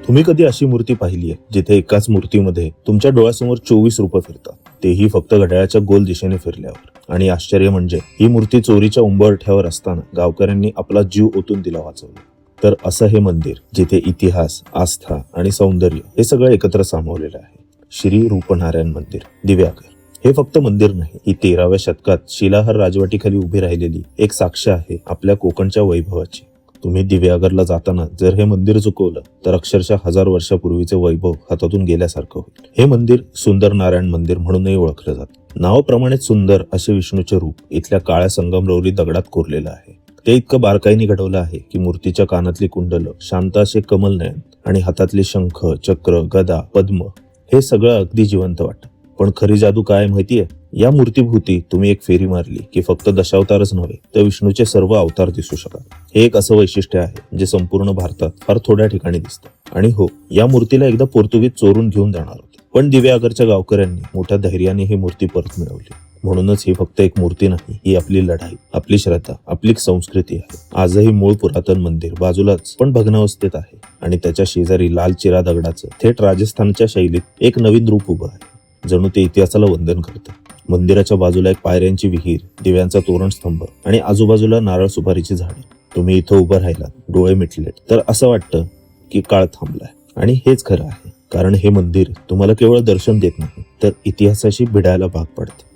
तुम्ही कधी अशी मूर्ती पाहिली आहे जिथे एकाच मूर्तीमध्ये तुमच्या डोळ्यासमोर 24 रूप फिरतात, तेही फक्त घड्याळाच्या गोल दिशेने फिरल्यावर? आणि आश्चर्य म्हणजे ही मूर्ती चोरीच्या उंबरठ्यावर असताना गावकऱ्यांनी आपला जीव ओतून तिला वाचवला. तर असं हे मंदिर जिथे इतिहास, आस्था आणि सौंदर्य हे सगळं एकत्र सामावलेलं आहे. श्री रूपनारायण मंदिर, दिव्यागर. हे फक्त मंदिर नाही, ही 13व्या शतकात शिलाहार राजवाटीखाली उभी राहिलेली एक साक्ष आहे आपल्या कोकणच्या वैभवाची. तुम्ही दिव्यागरला जाताना जर हे मंदिर चुकवलं तर अक्षरशः 1000 वर्षापूर्वीचे वैभव हातातून गेल्यासारखं होईल. हे मंदिर सुंदर नारायण मंदिर म्हणूनही ओळखलं जातं. नावाप्रमाणेच सुंदर असे विष्णूचे रूप इथल्या काळ्या संगमरवरी दगडात कोरलेलं आहे. ते इतकं बारकाईने घडवलं आहे की मूर्तीच्या कानातली कुंडलं, शांत असे कमलनयन आणि हातातले शंख, चक्र, गदा, पद्म हे सगळं अगदी जिवंत वाटतं. पण खरी जादू काय माहितीये? या मूर्तीभोवती तुम्ही एक फेरी मारली की फक्त दशावतारच नव्हे तर विष्णूचे सर्व अवतार दिसू शकतात. हे एक असं वैशिष्ट्य आहे जे संपूर्ण भारतात फार थोड्या ठिकाणी दिसतं. आणि हो, या मूर्तीला एकदा पोर्तुगीज चोरून घेऊन जाणार होते, पण दिव्यागरच्या गावकऱ्यांनी मोठ्या धैर्याने ही मूर्ती परत मिळवली. म्हणूनच ही फक्त एक मूर्ती नाही, ही आपली लढाई, आपली श्रद्धा, आपली संस्कृती आहे. आजही मूळ पुरातन मंदिर बाजूलाच पण भग्नावस्थेत आहे आणि त्याच्या शेजारी लाल चिरा दगडाचं थेट राजस्थानच्या शैलीत एक नवीन रूप उभं आहे. जणू ते इतिहासाला वंदन करतं. मंदिराच्या बाजूला एक पायऱ्यांची विहीर, दिव्यांचा तोरणस्तंभ आणि आजूबाजूला नारळ सुपारीची झाडं. तुम्ही इथं उभं राहिलात, डोळे मिटलेत, तर असं वाटतं की काळ थांबलाय. आणि हेच खरं आहे, कारण हे मंदिर तुम्हाला केवळ दर्शन देत नाही तर इतिहासाशी भिडायला भाग पाडते.